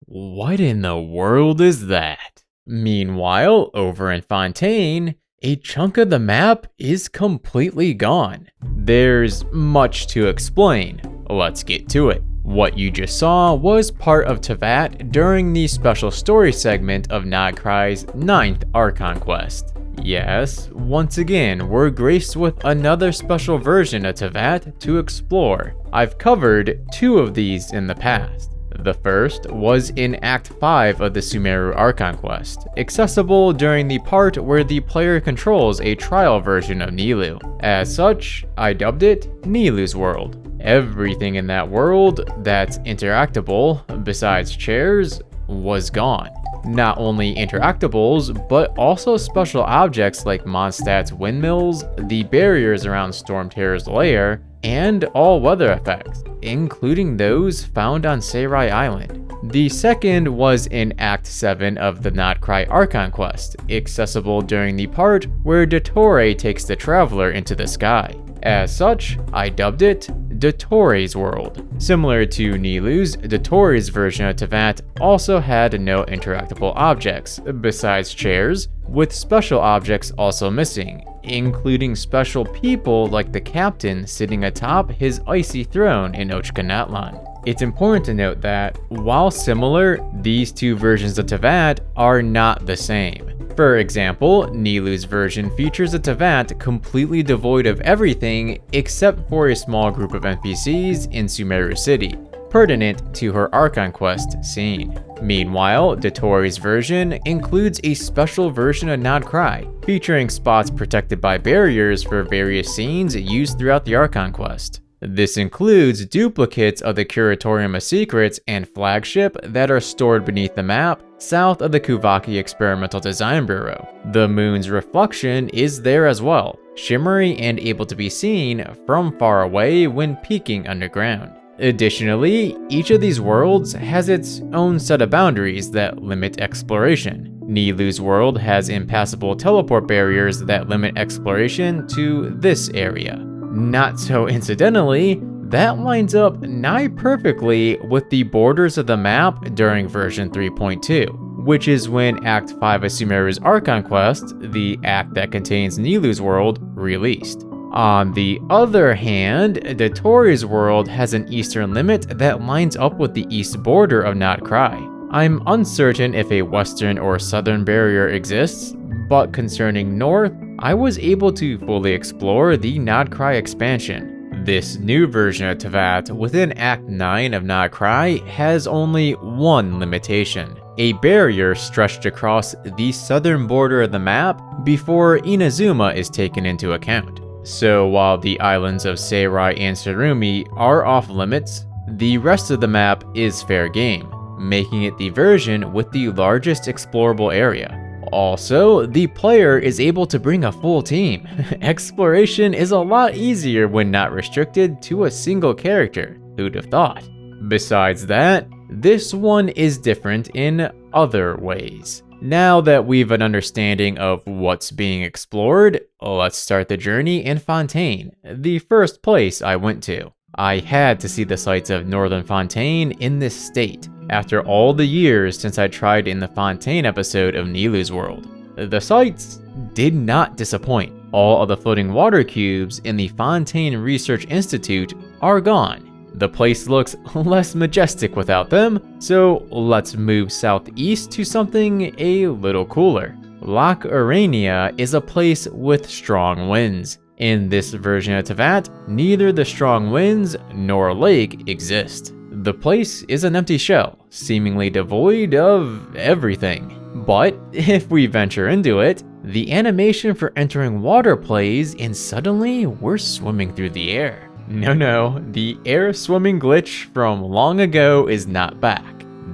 What in the world is that? Meanwhile, over in Fontaine, a chunk of the map is completely gone. There's much to explain. Let's get to it. What you just saw was part of Teyvat during the special story segment of Nod-Krai's 9th Archon Quest. Yes, once again, we're graced with another special version of Teyvat to explore. I've covered 2 of these in the past. The first was in Act 5 of the Sumeru Archon Quest, accessible during the part where the player controls a trial version of Nilou. As such, I dubbed it Nilou's World. Everything in that world that's interactable, besides chairs, was gone. Not only interactables, but also special objects like Mondstadt's windmills, the barriers around Stormterror's lair, and all weather effects, including those found on Seirai Island. The second was in Act 7 of the Nod-Krai Archon Quest, accessible during the part where Dottore takes the Traveler into the sky. As such, I dubbed it Dottore's World. Similar to Nilou's, Dottore's version of Teyvat also had no interactable objects, besides chairs, with special objects also missing, including special people like the captain sitting atop his icy throne in Ochkanatlan. It's important to note that, while similar, these 2 versions of Teyvat are not the same. For example, Nilou's version features a Teyvat completely devoid of everything except for a small group of NPCs in Sumeru City, pertinent to her Archon Quest scene. Meanwhile, Dottore's version includes a special version of Nod-Krai, featuring spots protected by barriers for various scenes used throughout the Archon Quest. This includes duplicates of the Curatorium of Secrets and Flagship that are stored beneath the map south of the Kuvaki Experimental Design Bureau. The moon's reflection is there as well, shimmery and able to be seen from far away when peeking underground. Additionally, each of these worlds has its own set of boundaries that limit exploration. Nilou's world has impassable teleport barriers that limit exploration to this area. Not so incidentally, that lines up nigh perfectly with the borders of the map during version 3.2, which is when Act 5 of Sumeru's Archon Quest, the act that contains Nilou's world, released. On the other hand, Dottore's world has an eastern limit that lines up with the east border of Nod-Krai. I'm uncertain if a western or southern barrier exists, but concerning north, I was able to fully explore the Nod-Krai expansion. This new version of Teyvat within Act 9 of Nod-Krai has only one limitation: a barrier stretched across the southern border of the map before Inazuma is taken into account. So while the islands of Seirai and Tsurumi are off limits, the rest of the map is fair game, making it the version with the largest explorable area. Also, the player is able to bring a full team. Exploration is a lot easier when not restricted to a single character, who'd have thought. Besides that, this one is different in other ways. Now that we've an understanding of what's being explored, let's start the journey in Fontaine, the first place I went to. I had to see the sights of Northern Fontaine in this state, after all the years since I tried in the Fontaine episode of Nilou's World. The sights did not disappoint. All of the floating water cubes in the Fontaine Research Institute are gone. The place looks less majestic without them, so let's move southeast to something a little cooler. Loch Urania is a place with strong winds. In this version of Teyvat, neither the strong winds nor lake exist. The place is an empty shell, seemingly devoid of everything. But if we venture into it, the animation for entering water plays and suddenly we're swimming through the air. No, the air swimming glitch from long ago is not back.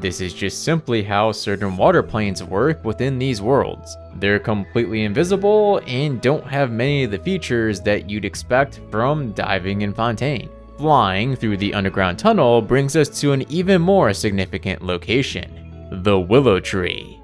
This is just simply how certain water planes work within these worlds. They're completely invisible and don't have many of the features that you'd expect from diving in Fontaine. Flying through the underground tunnel brings us to an even more significant location: the Willow Tree.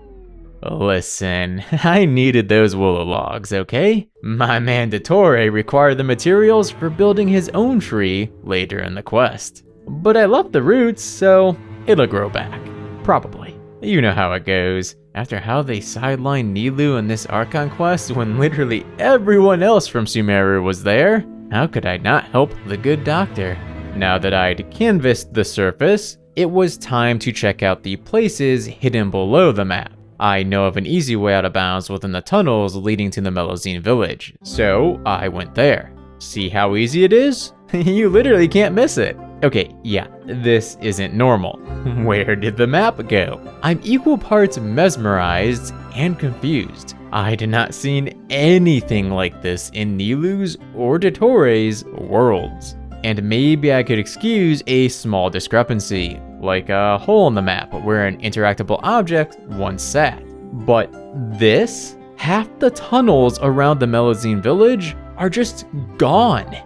Listen, I needed those willow logs, okay? My man Dottore required the materials for building his own tree later in the quest. But I left the roots, so it'll grow back. Probably. You know how it goes. After how they sidelined Nilou in this Archon Quest when literally everyone else from Sumeru was there, how could I not help the good doctor? Now that I'd canvassed the surface, it was time to check out the places hidden below the map. I know of an easy way out of bounds within the tunnels leading to the Melusine village, so I went there. See how easy it is? You literally can't miss it. Okay, yeah, this isn't normal. Where did the map go? I'm equal parts mesmerized and confused. I had not seen anything like this in Nilou's or Dottore's worlds. And maybe I could excuse a small discrepancy, like a hole in the map where an interactable object once sat. But this? Half the tunnels around the Melusine village are just gone.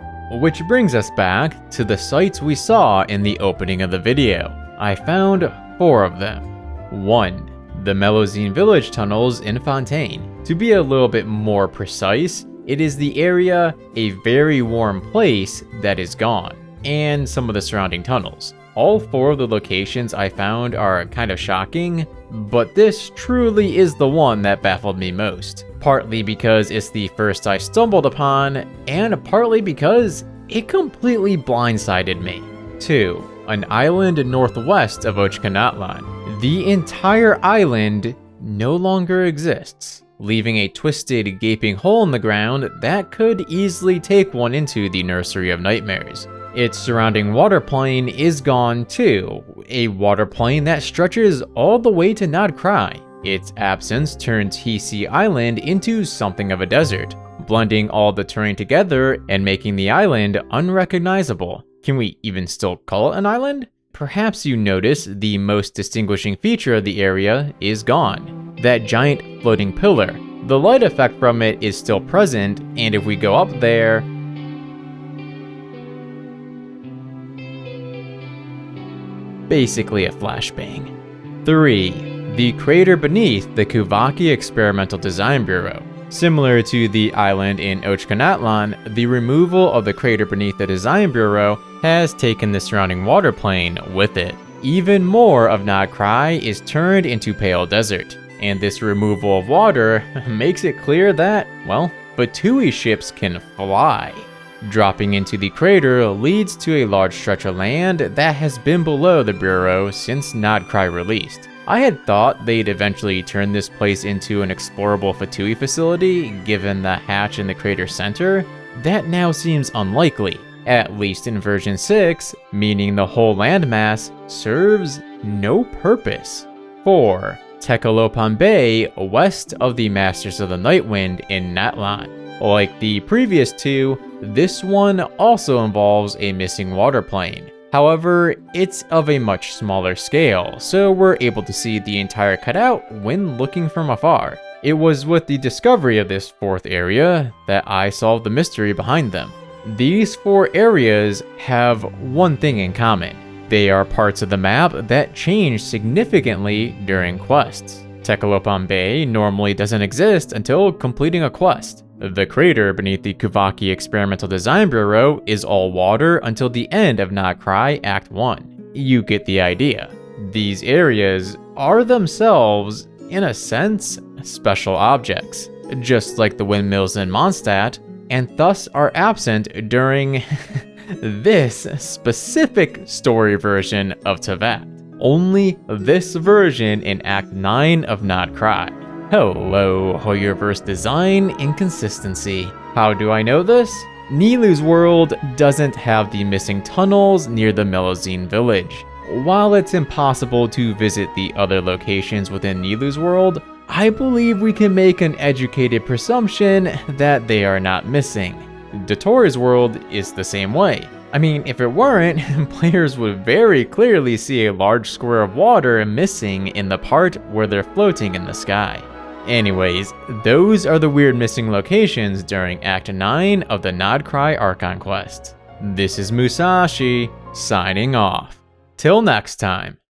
Which brings us back to the sites we saw in the opening of the video. I found 4 of them. 1. The Melusine village tunnels in Fontaine. To be a little bit more precise, it is the area, a very warm place, that is gone, and some of the surrounding tunnels. All 4 of the locations I found are kind of shocking, but this truly is the one that baffled me most. Partly because it's the first I stumbled upon, and partly because it completely blindsided me. 2. An island northwest of Ochkanatlan. The entire island no longer exists, leaving a twisted, gaping hole in the ground that could easily take one into the Nursery of Nightmares. Its surrounding water plane is gone too, a water plane that stretches all the way to Nod-Krai. Its absence turns Hisi Island into something of a desert, blending all the terrain together and making the island unrecognizable. Can we even still call it an island? Perhaps you notice the most distinguishing feature of the area is gone. That giant floating pillar. The light effect from it is still present, and if we go up there, basically a flashbang. 3. The crater beneath the Kuvaki Experimental Design Bureau. Similar to the island in Ochkanatlan, the removal of the crater beneath the Design Bureau has taken the surrounding water plane with it. Even more of Nod-Krai is turned into pale desert, and this removal of water makes it clear that, well, Fatui ships can fly. Dropping into the crater leads to a large stretch of land that has been below the Bureau since Nod-Krai released. I had thought they'd eventually turn this place into an explorable Fatui facility, given the hatch in the crater center. That now seems unlikely, at least in version 6, meaning the whole landmass serves no purpose. 4. Tekalopan Bay, west of the Masters of the Nightwind in Natlan. Like the previous 2, this one also involves a missing water plane. However, it's of a much smaller scale, so we're able to see the entire cutout when looking from afar. It was with the discovery of this 4th area that I solved the mystery behind them. These 4 areas have one thing in common. They are parts of the map that change significantly during quests. Tekalopan Bay normally doesn't exist until completing a quest. The crater beneath the Kuvaki Experimental Design Bureau is all water until the end of Nod-Krai Act 1. You get the idea. These areas are themselves, in a sense, special objects, just like the windmills in Mondstadt, and thus are absent during this specific story version of Teyvat. Only this version in Act 9 of Nod-Krai. Hello, Hoyoverse design inconsistency. How do I know this? Nilou's world doesn't have the missing tunnels near the Melusine village. While it's impossible to visit the other locations within Nilou's world, I believe we can make an educated presumption that they are not missing. Dottore's world is the same way. I mean, if it weren't, players would very clearly see a large square of water missing in the part where they're floating in the sky. Anyways, those are the weird missing locations during Act 9 of the Nod-Krai Archon Quest. This is Moosashi, signing off. Till next time.